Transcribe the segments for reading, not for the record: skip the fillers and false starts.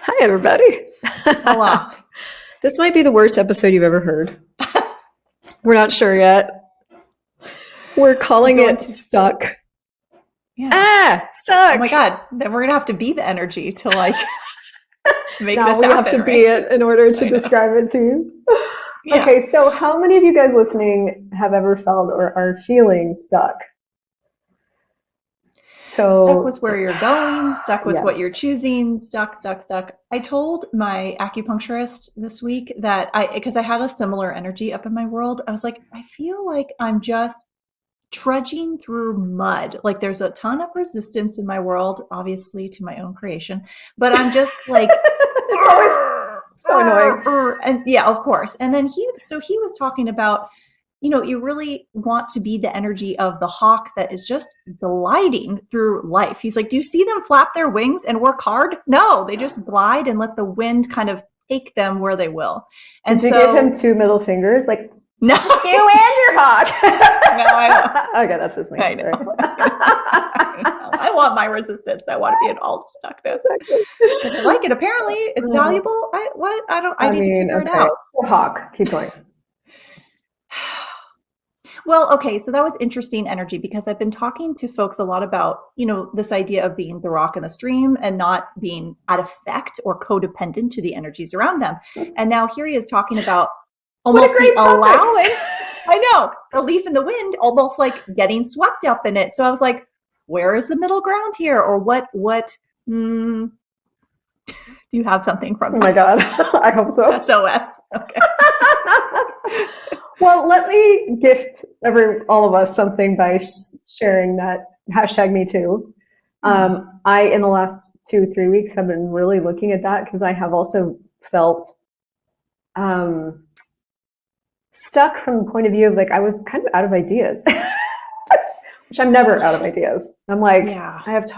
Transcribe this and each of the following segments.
Hi, everybody. Hola. This might be the worst episode you've ever heard. We're not sure yet. We're calling it Stuck. Yeah. Stuck. Oh my God. Then we're gonna have to be the energy to make No, this we happen. have to right? be it in order to describe it to you. Yeah. Okay, so how many of you guys listening have ever felt or are feeling stuck? So Stuck with where you're going, stuck with what you're Yes. choosing, stuck. I told my acupuncturist this week that because I had a similar energy up in my world, I was like, I feel like I'm just trudging through mud. Like there's a ton of resistance in my world, obviously to my own creation, but I'm just like, It's always so annoying. and yeah, of course. And then he was talking about, you really want to be the energy of the hawk that is just gliding through life. He's like, do you see them flap their wings and work hard? No, they just glide and let the wind kind of take them where they will. And Did you give him 2 middle fingers? Like, no, you and your hawk. No, I don't. Okay, that's just me. I know. I want my resistance. I want to be in all the stuckness because I like it. Apparently, it's valuable. I need to figure it out. Hawk, keep going. Well, okay, so that was interesting energy because I've been talking to folks a lot about, this idea of being the rock in the stream and not being at effect or codependent to the energies around them. And now here he is talking about almost the allowance. I know, a leaf in the wind, almost like getting swept up in it. So I was like, where is the middle ground here? Or what, do you have something from that? Oh my God, I hope so. SOS. Okay. Well, let me gift all of us something by sharing that #MeToo. I, in the last 2-3 weeks, have been really looking at that because I have also felt stuck from the point of view of like I was kind of out of ideas, which I'm never out of ideas. I'm like, Yeah. I have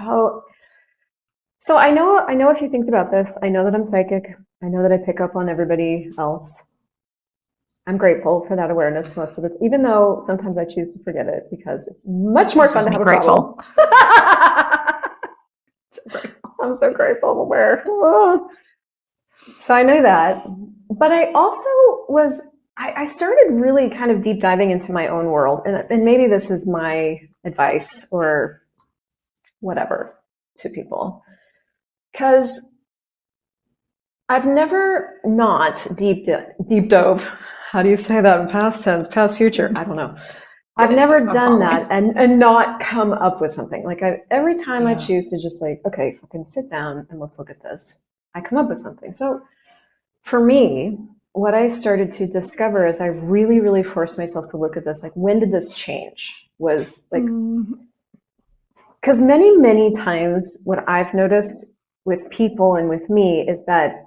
So I know a few things about this. I know that I'm psychic. I know that I pick up on everybody else. I'm grateful for that awareness most of it, even though sometimes I choose to forget it because it's much more fun to have a problem. So grateful. I'm so grateful I'm aware. So I know that. But I also I started really kind of deep diving into my own world. And maybe this is my advice or whatever to people. Because I've never not deep dove. How do you say that in past tense, past future? I don't know. I've never done that and not come up with something. Like every time I choose to just like, okay, fucking sit down and let's look at this, I come up with something. So for me, what I started to discover is I really, really forced myself to look at this. Like, when did this change? Was like, because many, many times what I've noticed with people and with me is that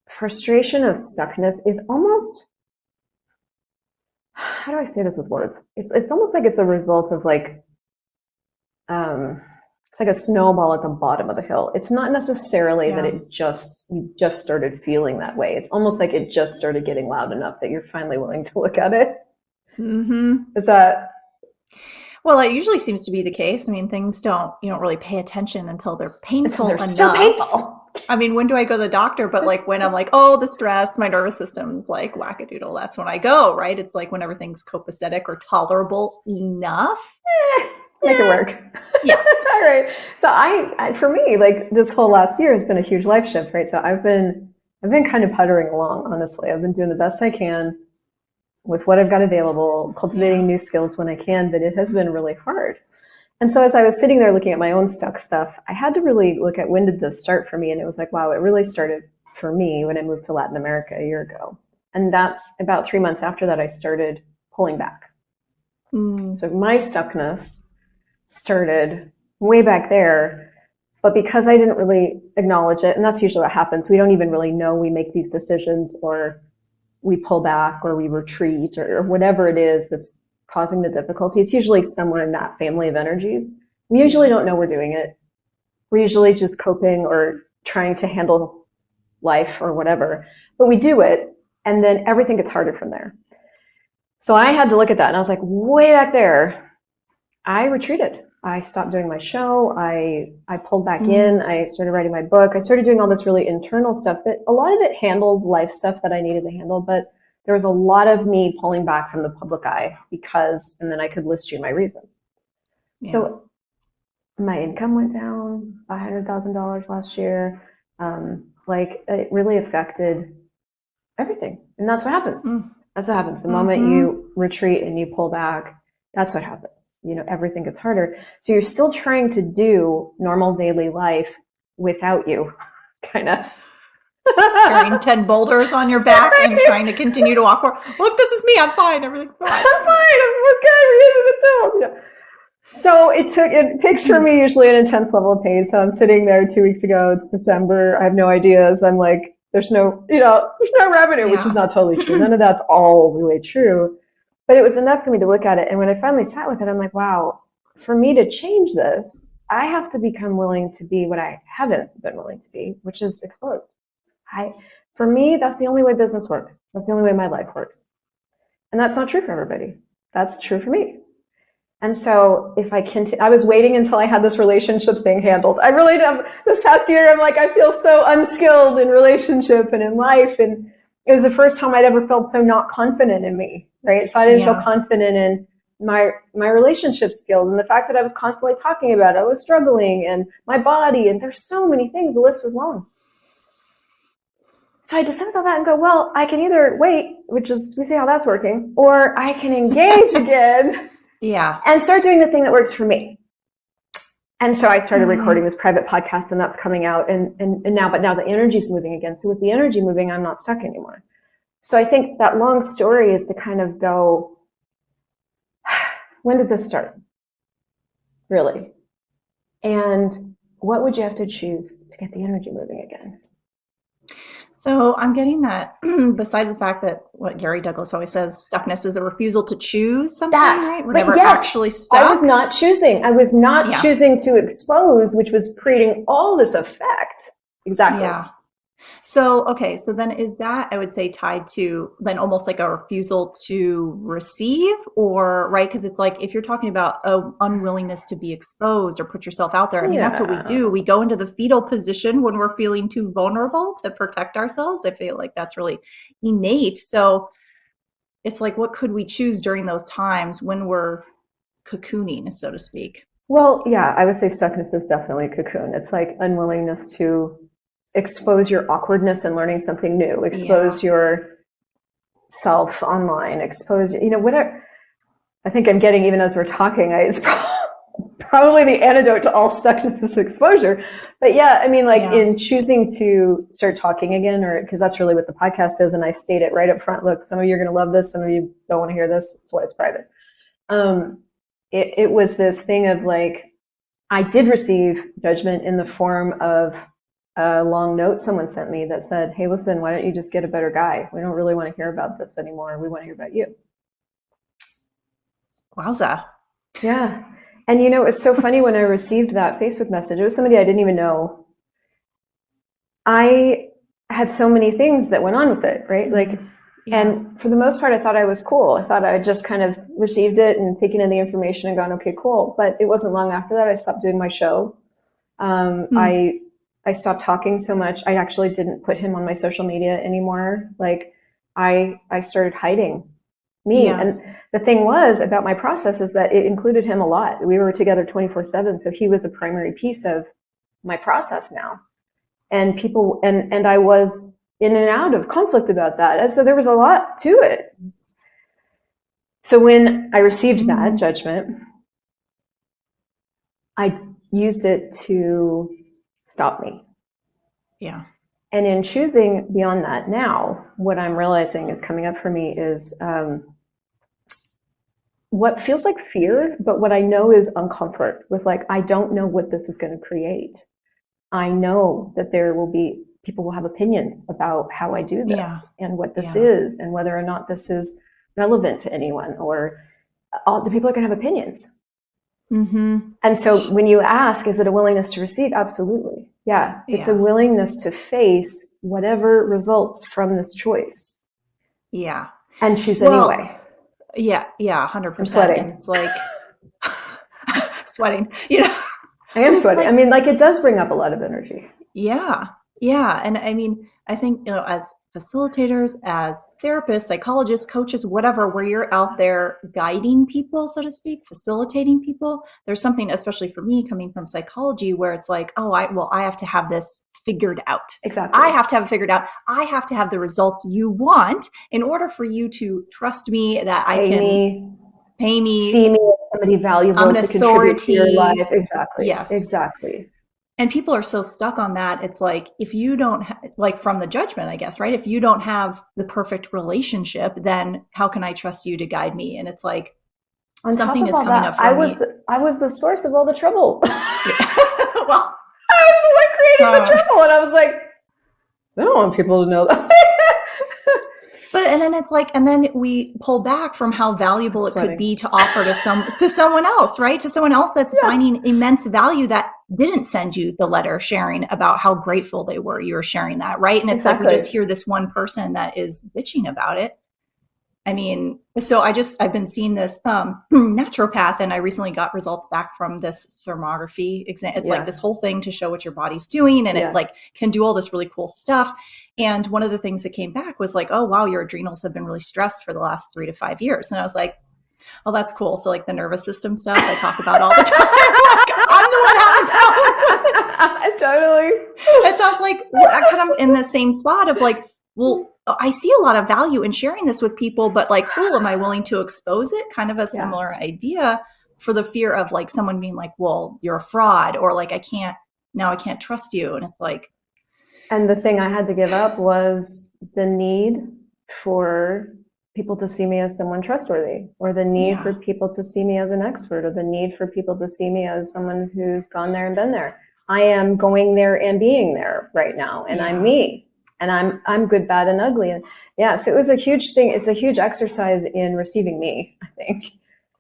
frustration of stuckness is almost, how do I say this with words? It's almost like it's a result of like, it's like a snowball at the bottom of the hill. It's not necessarily that you just started feeling that way. It's almost like it just started getting loud enough that you're finally willing to look at it. Is that? Well, it usually seems to be the case. I mean, you don't really pay attention until they're painful enough. So painful. I mean, when do I go to the doctor? But like when I'm like, oh, the stress, my nervous system's like wackadoodle, that's when I go, right? It's like when everything's copacetic or tolerable enough. Make it work. Yeah. All right. So I, for me, like this whole last year has been a huge life shift, right? So I've been kind of puttering along, honestly. I've been doing the best I can with what I've got available, cultivating new skills when I can, but it has been really hard. And so as I was sitting there looking at my own stuck stuff, I had to really look at when did this start for me? And it was like, wow, it really started for me when I moved to Latin America a year ago. And that's about 3 months after that, I started pulling back. So my stuckness started way back there, but because I didn't really acknowledge it, and that's usually what happens, we don't even really know we make these decisions, or we pull back, or we retreat, or whatever it is that's causing the difficulty. It's usually somewhere in that family of energies. We usually don't know we're doing it. We're usually just coping or trying to handle life or whatever, but we do it, and then everything gets harder from there. So I had to look at that, and I was like, way back there, I retreated. I stopped doing my show. I pulled back in. I started writing my book. I started doing all this really internal stuff that a lot of it handled life stuff that I needed to handle, but there was a lot of me pulling back from the public eye because, and then I could list you my reasons. Yeah. So my income went down $100,000 last year. Like it really affected everything. And that's what happens. That's what happens. The moment you retreat and you pull back, that's what happens. You know, everything gets harder. So you're still trying to do normal daily life without you, kind of. Carrying 10 boulders on your back and trying to continue to walk forward. Look, this is me. I'm fine. Everything's fine. I'm fine. I'm okay. We're using the tools. You know? So it takes for me usually an intense level of pain. So I'm sitting there 2 weeks ago. It's December. I have no ideas. I'm like, there's no revenue, which is not totally true. None of that's all really true. But it was enough for me to look at it. And when I finally sat with it, I'm like, wow, for me to change this, I have to become willing to be what I haven't been willing to be, which is exposed. For me, that's the only way business works. That's the only way my life works. And that's not true for everybody. That's true for me. And so if I was waiting until I had this relationship thing handled. I really have, this past year, I'm like, I feel so unskilled in relationship and in life. And it was the first time I'd ever felt so not confident in me, right? So I didn't feel confident in my relationship skills and the fact that I was constantly talking about it. I was struggling and my body, and there's so many things. The list was long. So I decided on that and go, well, I can either wait, which is, we see how that's working, or I can engage again and start doing the thing that works for me. And so I started recording this private podcast, and that's coming out. And now the energy's moving again. So with the energy moving, I'm not stuck anymore. So I think that long story is to kind of go, when did this start? Really? And what would you have to choose to get the energy moving again? So I'm getting that besides the fact that what Gary Douglas always says, stuckness is a refusal to choose something, right? We're never actually stuck. I was not choosing. I was not choosing to expose, which was creating all this effect. Exactly. Yeah. So, okay. So then is that, I would say, tied to then almost like a refusal to receive, or, right? Because it's like, if you're talking about an unwillingness to be exposed or put yourself out there, I mean, that's what we do. We go into the fetal position when we're feeling too vulnerable to protect ourselves. I feel like that's really innate. So it's like, what could we choose during those times when we're cocooning, so to speak? Well, yeah, I would say stuckness is definitely a cocoon. It's like unwillingness to expose your awkwardness and learning something new, expose your self online, expose, whatever. I think I'm getting, even as we're talking, it's probably the antidote to all stuckness is exposure. But yeah, I mean, in choosing to start talking again, or because that's really what the podcast is. And I state it right up front. Look, some of you are going to love this. Some of you don't want to hear this. That's why it's private. It was this thing of like, I did receive judgment in the form of a long note someone sent me that said, hey, listen, why don't you just get a better guy? We don't really want to hear about this anymore. We want to hear about you. Wowza. Yeah. And it's so funny when I received that Facebook message, it was somebody I didn't even know. I had so many things that went on with it, right? And for the most part, I thought I was cool. I thought I had just kind of received it and taken in the information and gone, okay, cool. But it wasn't long after that I stopped doing my show. I stopped talking so much. I actually didn't put him on my social media anymore. I started hiding me. And the thing was about my process is that it included him a lot. We were together 24/7. So he was a primary piece of my process now. And people, and I was in and out of conflict about that. And so there was a lot to it. So when I received that judgment, I used it to stop me. Yeah. And in choosing beyond that now, what I'm realizing is coming up for me is what feels like fear, but what I know is uncomfort with I don't know what this is going to create. I know that people will have opinions about how I do this and what this is and whether or not this is relevant to anyone, or all the people are going to have opinions. And so when you ask, is it a willingness to receive? Absolutely. Yeah. It's a willingness to face whatever results from this choice. Yeah. And choose anyway. Yeah. 100%. I'm sweating. And it's like, sweating, you know. I am But it's sweating. like, I mean, like it does bring up a lot of energy. yeah. Yeah. And I mean, I think, you know, as facilitators, as therapists, psychologists, coaches, whatever, where you're out there guiding people, so to speak, facilitating people, there's something, especially for me coming from psychology, where it's like, oh, I have to have this figured out. Exactly. I have to have it figured out. I have to have the results you want in order for you to trust me that I can pay me. See me as somebody valuable I'm an to contribute to your authority. life. Exactly. Yes. Exactly. And people are so stuck on that. It's like, if you don't, like from the judgment, I guess, right? If you don't have the perfect relationship, then how can I trust you to guide me? And it's like, on something top of is all coming that, up for me. I was the source of all the trouble. Well, I was the one creating the trouble. And I was like, I don't want people to know that. but, and then it's like, and then we pull back from how valuable it could be to offer to someone else, right? To someone else that's finding immense value that didn't send you the letter sharing about how grateful they were you were sharing that, right? And it's like, we just hear this one person that is bitching about it. I mean, so I've been seeing this naturopath, and I recently got results back from this thermography exam. It's like this whole thing to show what your body's doing, and it like can do all this really cool stuff. And one of the things that came back was like, oh, wow, your adrenals have been really stressed for the last 3 to 5 years. And I was like, oh, that's cool. So like the nervous system stuff I talk about all the time. I'm the one having problems with it. Totally. And so I was like, I kind of in the same spot of like, well, I see a lot of value in sharing this with people, but like, oh, am I willing to expose it? Kind of a similar idea, for the fear of like someone being like, well, you're a fraud, or like, I can't trust you. And it's like. And the thing I had to give up was the need for people to see me as someone trustworthy, or the need for people to see me as an expert, or the need for people to see me as someone who's gone there and been there. I am going there and being there right now, and I'm me. And I'm good, bad, and ugly. And so it was a huge thing. It's a huge exercise in receiving me, I think.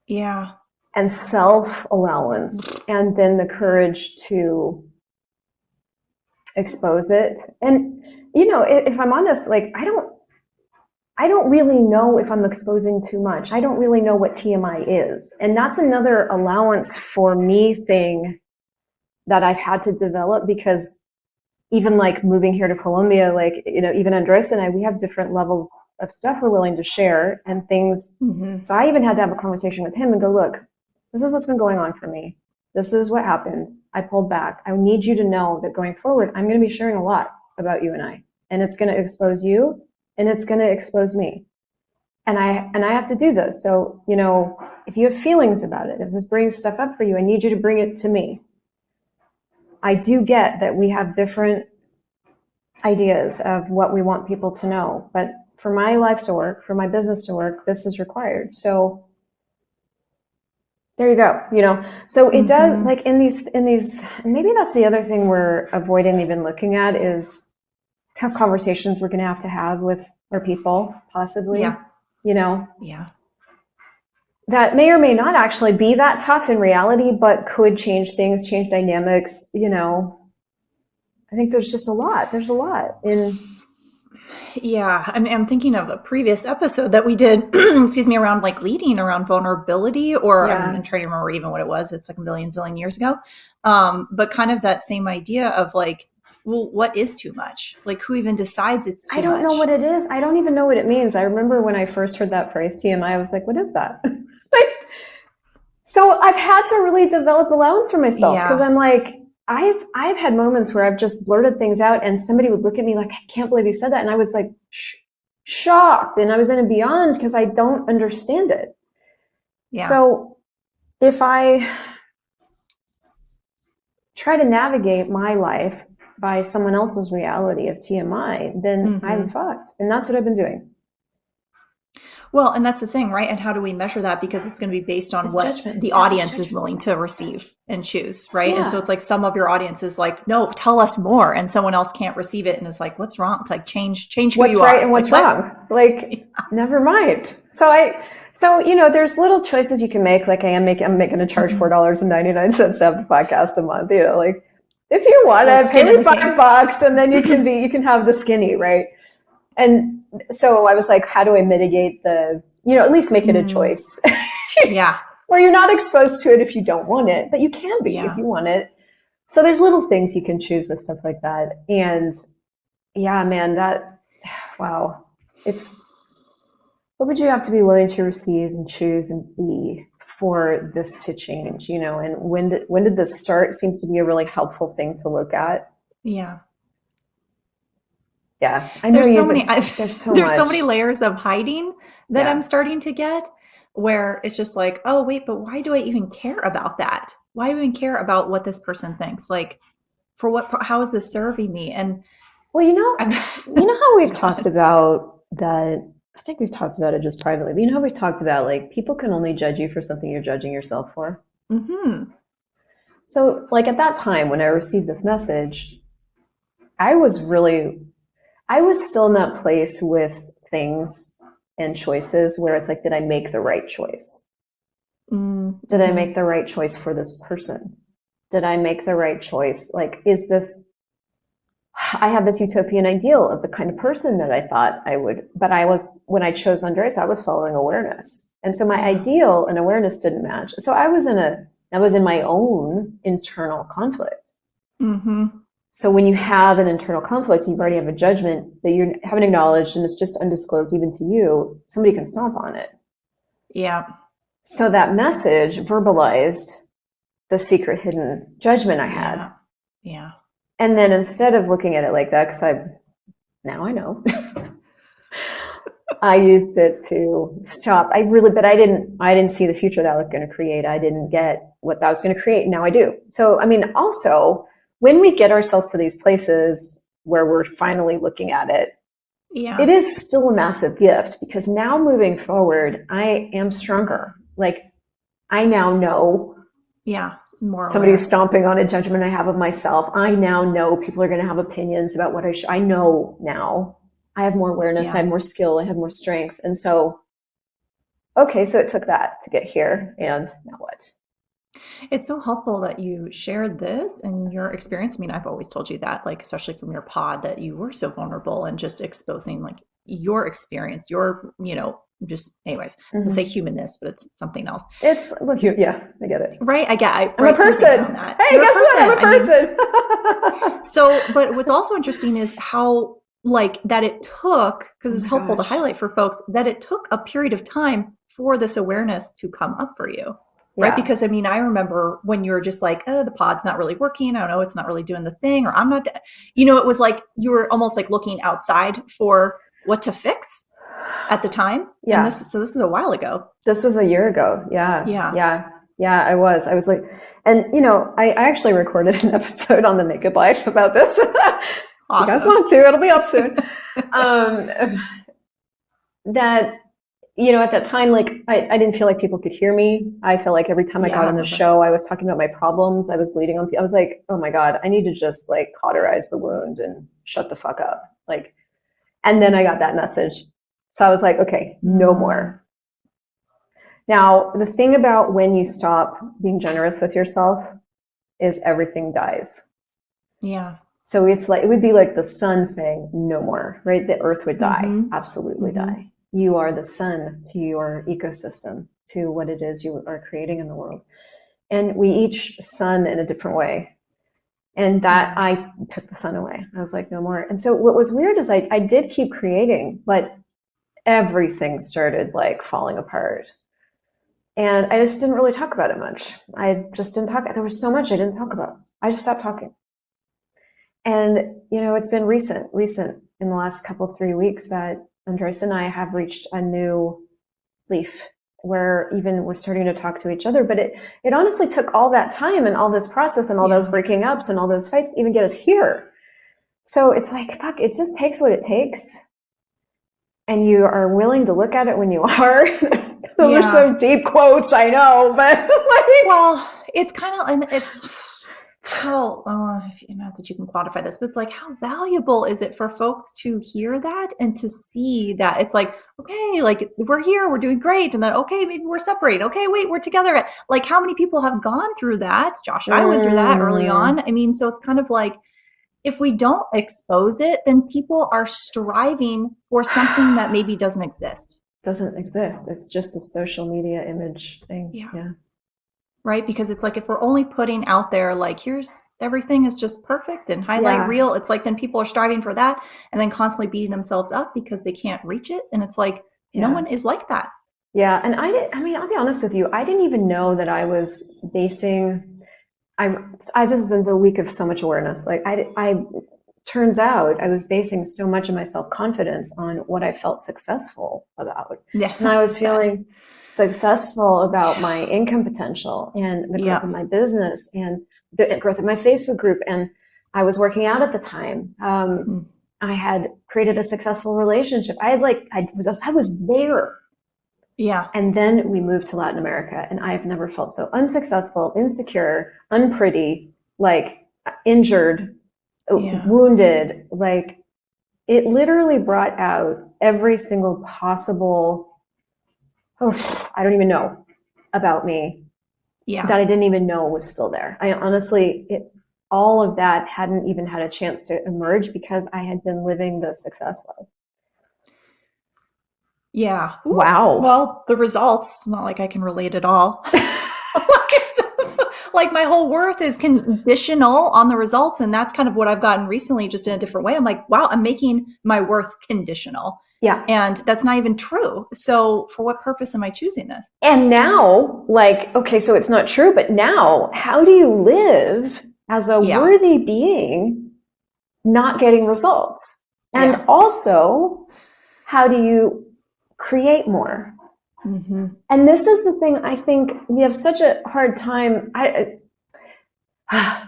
Yeah. And self-allowance, and then the courage to expose it. And, you know, if I'm honest, like, I don't really know if I'm exposing too much. I don't really know what TMI is. And that's another allowance for me thing that I've had to develop, because even like moving here to Colombia, like, you know, even Andres and I, we have different levels of stuff we're willing to share and things. Mm-hmm. So I even had to have a conversation with him and go, look, this is what's been going on for me. This is what happened. I pulled back. I need you to know that going forward, I'm going to be sharing a lot about you and I, and it's going to expose you, and it's going to expose me. And I have to do this. So, you know, if you have feelings about it, if this brings stuff up for you, I need you to bring it to me. I do get that we have different ideas of what we want people to know, but for my life to work, for my business to work, this is required. So there you go, you know. So it does, like in these, maybe that's the other thing we're avoiding even looking at, is tough conversations we're going to have with our people, possibly, you know. Yeah. That may or may not actually be that tough in reality, but could change things, change dynamics, you know. I think there's just a lot. There's a lot in. Yeah. I'm thinking of a previous episode that we did, excuse me, around like leading, around vulnerability, or I'm trying to remember even what it was. It's like a million zillion years ago. But kind of that same idea of like, well, what is too much? Like, who even decides it's too much? I don't know what it is. I don't even know what it means. I remember when I first heard that phrase, TMI, I was like, what is that? So I've had to really develop allowance for myself, because I'm like, I've had moments where I've just blurted things out, and somebody would look at me like, I can't believe you said that. And I was like, shocked. And I was in a beyond, because I don't understand it. Yeah. So if I try to navigate my life by someone else's reality of TMI, then I'm fucked. And that's what I've been doing. Well, and that's the thing, right? And how do we measure that? Because it's going to be based on what judgment. The audience is willing to receive and choose, right? Yeah. And so it's like some of your audience is like, no, tell us more. And someone else can't receive it. And it's like, what's wrong? It's like, change who you are. What's right and what's wrong? Like, never mind. So, you know, there's little choices you can make. Like I'm making a charge $4.99 to have the podcast a month, you know, like, if you want to pay me $5 and then you can have the skinny, right? And so I was like, how do I mitigate the, you know, at least make it a choice. Yeah. or you're not exposed to it if you don't want it, but you can be if you want it. So there's little things you can choose with stuff like that. And yeah, man, wow. What would you have to be willing to receive and choose and be for this to change, and when did this start? It seems to be a really helpful thing to look at. Yeah. Yeah. I know there's so many layers of hiding that I'm starting to get, where it's just like, oh wait, but why do I even care about that? Why do I even care about what this person thinks? Like, for what, how is this serving me? And well, how we've talked about that. I think we've talked about it just privately, but how we've talked about, like, people can only judge you for something you're judging yourself for. Mm-hmm. So, like, at that time when I received this message, I was still in that place with things and choices where it's like, did I make the right choice? Mm-hmm. Did I make the right choice for this person? Did I make the right choice? Like, I have this utopian ideal of the kind of person that I thought I would, but when I chose Andres, I was following awareness. And so my ideal and awareness didn't match. So I was in my own internal conflict. Mm-hmm. So when you have an internal conflict, you already have a judgment that you haven't acknowledged and it's just undisclosed even to you, somebody can stomp on it. Yeah. So that message verbalized the secret hidden judgment I had. Yeah. And then instead of looking at it like that, because now I know, I used it to stop. But I didn't see the future that was going to create. I didn't get what that was going to create. Now I do. So, also, when we get ourselves to these places where we're finally looking at it, it is still a massive gift, because now moving forward, I am stronger. Like, I now know. Yeah. More somebody's stomping on a judgment I have of myself. I now know people are going to have opinions about what I know now. I have more awareness. I have more skill. I have more strength. And so, okay, so it took that to get here. And now what? It's so helpful that you shared this and your experience. I've always told you that, like, especially from your pod, that you were so vulnerable and just exposing, like, your experience, your, just, anyways, to say humanness, but it's something else. It's, look, I get it. Right. I'm a person. Hey, guess what? I'm a person. So, but what's also interesting is how, like, that it took, because it's helpful to highlight for folks, that it took a period of time for this awareness to come up for you. Right. Yeah. Because I remember when you were just like, oh, the pod's not really working. I don't know. It's not really doing the thing, or I'm not, it was like, you were almost like looking outside for what to fix at the time. Yeah. And this is a while ago. This was a year ago. Yeah. Yeah. Yeah. I was like, and I actually recorded an episode on the Naked Life about this. Awesome. You guys want to, it'll be up soon. That, at that time, like, I didn't feel like people could hear me. I felt like every time I got on the show, I was talking about my problems. I was bleeding on people. I was like, oh my God, I need to just, like, cauterize the wound and shut the fuck up. Like, and then I got that message. So I was like, okay, no more. Now, the thing about when you stop being generous with yourself is everything dies. Yeah. So it's like, it would be like the sun saying no more, right? The earth would die, absolutely die. You are the sun to your ecosystem, to what it is you are creating in the world. And we each sun in a different way. And that I took the sun away. I was like, no more. And so what was weird is I did keep creating, but everything started, like, falling apart. And I just didn't really talk about it much. I just didn't talk. There was so much I didn't talk about. I just stopped talking. And, it's been recent in the last 3 weeks that Andres and I have reached a new leaf where even we're starting to talk to each other. But it honestly took all that time and all this process and all those breaking ups and all those fights to even get us here. So it's like, fuck, it just takes what it takes. And you are willing to look at it when you are. Those are some deep quotes, I know, but like, well, it's kind of, and it's, how, not that you can quantify this, but it's like, how valuable is it for folks to hear that and to see that it's like, okay, like, we're here, we're doing great. And then, okay, maybe we're separated. Okay, wait, we're together. Like, how many people have gone through that? Josh and I went through that early on. So it's kind of like, if we don't expose it, then people are striving for something that maybe doesn't exist. It's just a social media image thing. Yeah. Right? Because it's like if we're only putting out there like here's everything is just perfect and highlight Yeah. reel, it's like then people are striving for that and then constantly beating themselves up because they can't reach it. And it's like no Yeah. one is like that. Yeah. And I mean, I'll be honest with you, I didn't even know that I was basing, this has been a week of so much awareness. Like turns out I was basing so much of my self-confidence on what I felt successful about. Yeah. And I was feeling successful about my income potential and the growth of my business and the growth of my Facebook group. And I was working out at the time. I had created a successful relationship. I was there. Yeah. And then we moved to Latin America, and I've never felt so unsuccessful, insecure, unpretty, like injured, wounded. Like it literally brought out every single possible, I don't even know about me that I didn't even know was still there. I honestly, all of that hadn't even had a chance to emerge because I had been living the success life. Yeah. Ooh. Wow. Well, the results, not like I can relate at all. Like my whole worth is conditional on the results. And that's kind of what I've gotten recently, just in a different way. I'm like, wow, I'm making my worth conditional. Yeah. And that's not even true. So for what purpose am I choosing this? And now, like, okay, so it's not true, but now how do you live as a worthy being not getting results? And also, how do you create more? Mm-hmm. And this is the thing, I think we have such a hard time.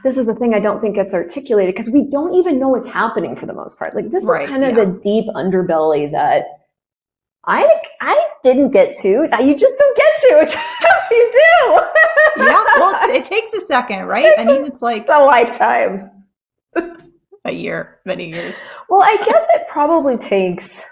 This is the thing I don't think gets articulated because we don't even know what's happening for the most part. Like this is kind of the deep underbelly that I didn't get to. You just don't get to it. You do. Yeah. Well, it takes a second, right? It's like a lifetime. A year, many years. Well, I guess it probably takes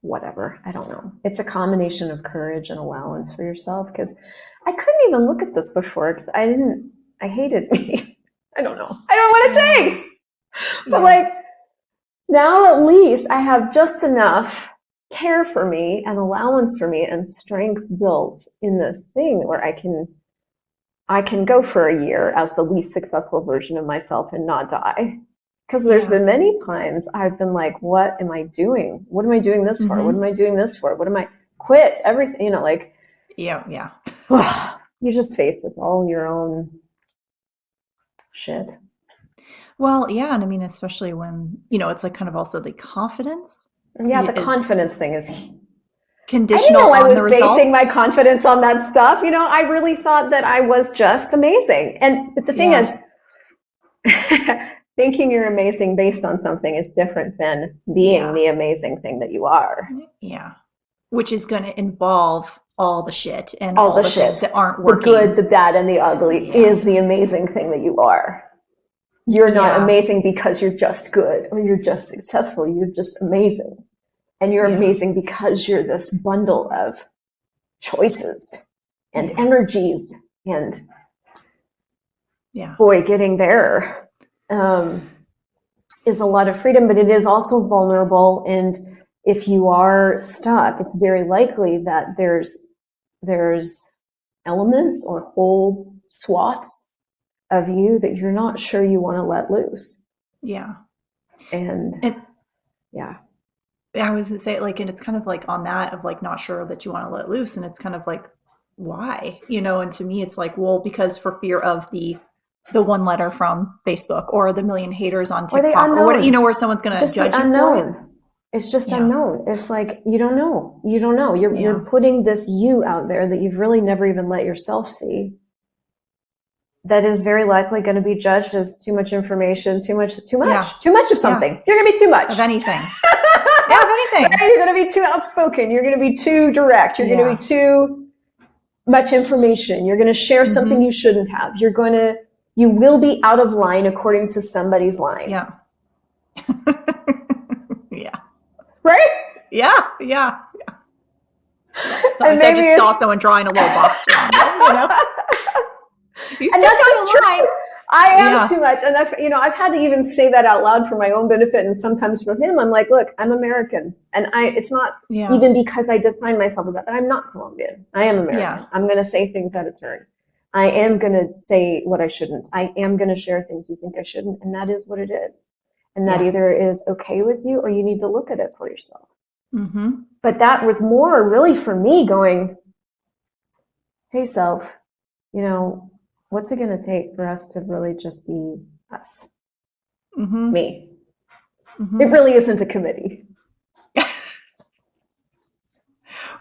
whatever. I don't know. It's a combination of courage and allowance for yourself because I couldn't even look at this before because I hated me. I don't know. I don't know what it takes. But like now at least I have just enough care for me and allowance for me and strength built in this thing where I can go for a year as the least successful version of myself and not die. Because there's been many times I've been like, what am I doing? What am I doing this for? What am I doing this for? What am I quit? Everything, like. Yeah. You're just faced with all your own shit. Well, yeah. And I mean, especially when, it's like kind of also the confidence. Yeah, the confidence thing is conditional. I was basing my confidence on that stuff. I really thought that I was just amazing. But the thing is, thinking you're amazing based on something is different than being the amazing thing that you are. Yeah. Which is going to involve all the shit and all the shit things that aren't working. The good, the bad, and the ugly is the amazing thing that you are. You're not amazing because you're just good or you're just successful. You're just amazing. And you're amazing because you're this bundle of choices and energies. And boy, getting there is a lot of freedom, but it is also vulnerable. And if you are stuck, it's very likely that there's elements or whole swaths of you that you're not sure you want to let loose. Yeah. And I was going to say, like, and it's kind of like on that of like not sure that you want to let loose. And it's kind of like, why? And to me, it's like, well, because for fear of the one letter from Facebook or the million haters on TikTok or what, where someone's going to judge you for it. It's just unknown. It's like, you don't know. You're putting this you out there that you've really never even let yourself see. That is very likely going to be judged as too much information, too much of something. You're going to be too much of anything. Of anything. You're going to be too outspoken. You're going to be too direct. You're going to be too much information. You're going to share something you shouldn't have. You will be out of line according to somebody's line. Yeah. Right? Yeah. Sometimes I just saw someone drawing a little box around it, You still got a line. I am too much. And I've had to even say that out loud for my own benefit. And sometimes for him, I'm like, look, I'm American. And it's not even because I define myself as that. I'm not Colombian. I am American. I'm going to say things out of turn. I am going to say what I shouldn't. I am going to share things you think I shouldn't. And that is what it is. And that either is okay with you or you need to look at it for yourself. Mm-hmm. But that was more really for me going, hey, self, what's it going to take for us to really just be us? Mm-hmm. Me. Mm-hmm. It really isn't a committee.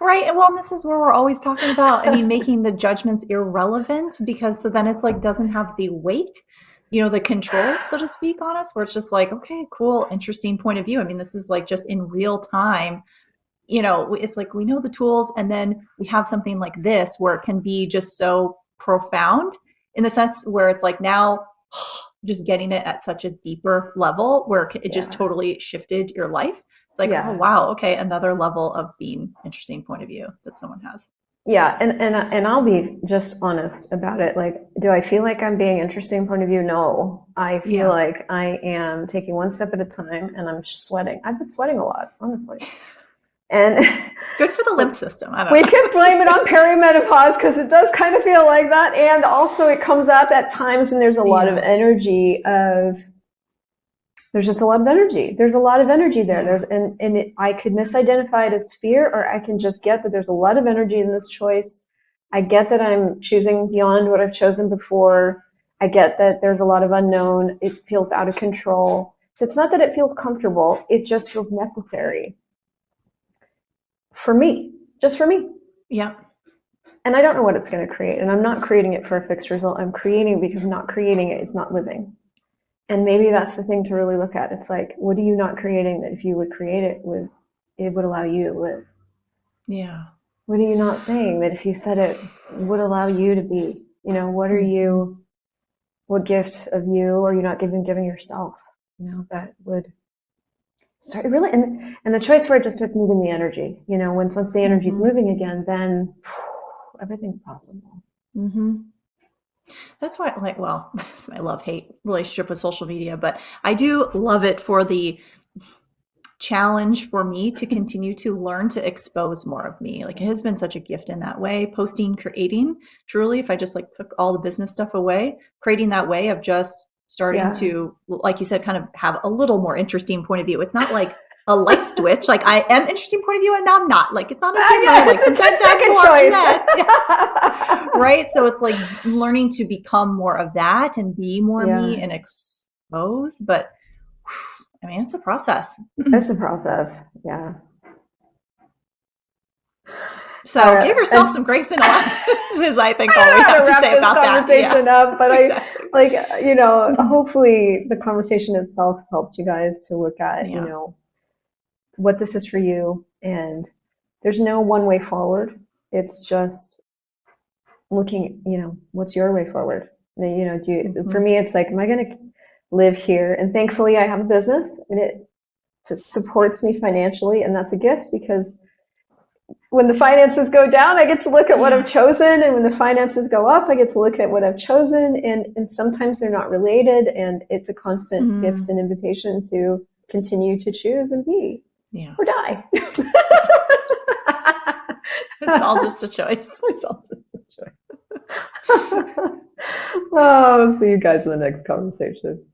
Right. And well, this is where we're always talking about, making the judgments irrelevant, because so then it's like doesn't have the weight, the control, so to speak, on us, where it's just like, okay, cool, interesting point of view. This is like just in real time, it's like we know the tools, and then we have something like this where it can be just so profound in the sense where it's like now just getting it at such a deeper level where it just totally shifted your life. It's like, oh, wow, okay, another level of being interesting point of view that someone has. Yeah, and I'll be just honest about it. Like, do I feel like I'm being interesting point of view? No. I feel like I am taking one step at a time, and I'm sweating. I've been sweating a lot, honestly. And good for the lymph system. I don't we know. can blame it on perimenopause because it does kind of feel like that. And also it comes up at times and there's a lot of energy there's just a lot of energy. There's a lot of energy there. I could misidentify it as fear, or I can just get that there's a lot of energy in this choice. I get that I'm choosing beyond what I've chosen before. I get that there's a lot of unknown. It feels out of control. So it's not that it feels comfortable. It just feels necessary. For me, just for me. Yeah. And I don't know what it's going to create. And I'm not creating it for a fixed result. I'm creating it because not creating it is not living. And maybe that's the thing to really look at. It's like, what are you not creating that if you would create it, it would allow you to live? Yeah. What are you not saying that if you said it would allow you to be? What gift of you are you not giving yourself? That would start really, and the choice for it just starts moving the energy. Once the energy's moving again, then everything's possible. Mm-hmm. That's why, that's my love-hate relationship with social media, but I do love it for the challenge for me to continue to learn to expose more of me. Like, it has been such a gift in that way, posting, creating, truly, if I just took all the business stuff away, creating that way of just starting to, like you said, kind of have a little more interesting point of view. It's not like a light switch. Like, I am interesting point of view and now I'm not. Like, it's on a dimmer. Like, sometimes that's a choice. Right? So it's like learning to become more of that and be more me and expose. But it's a process. It's a process. Yeah. So give yourself some grace and allowance is, I think, all we have to say about that. Conversation up, but exactly. Hopefully the conversation itself helped you guys to look at, what this is for you. And there's no one way forward. It's just looking, what's your way forward? For me, it's like, am I going to live here? And thankfully I have a business and it just supports me financially. And that's a gift, because when the finances go down, I get to look at what I've chosen. And when the finances go up, I get to look at what I've chosen. And sometimes they're not related. And it's a constant gift and invitation to continue to choose and be or die. It's all just a choice. It's all just a choice. Oh, see you guys in the next conversation.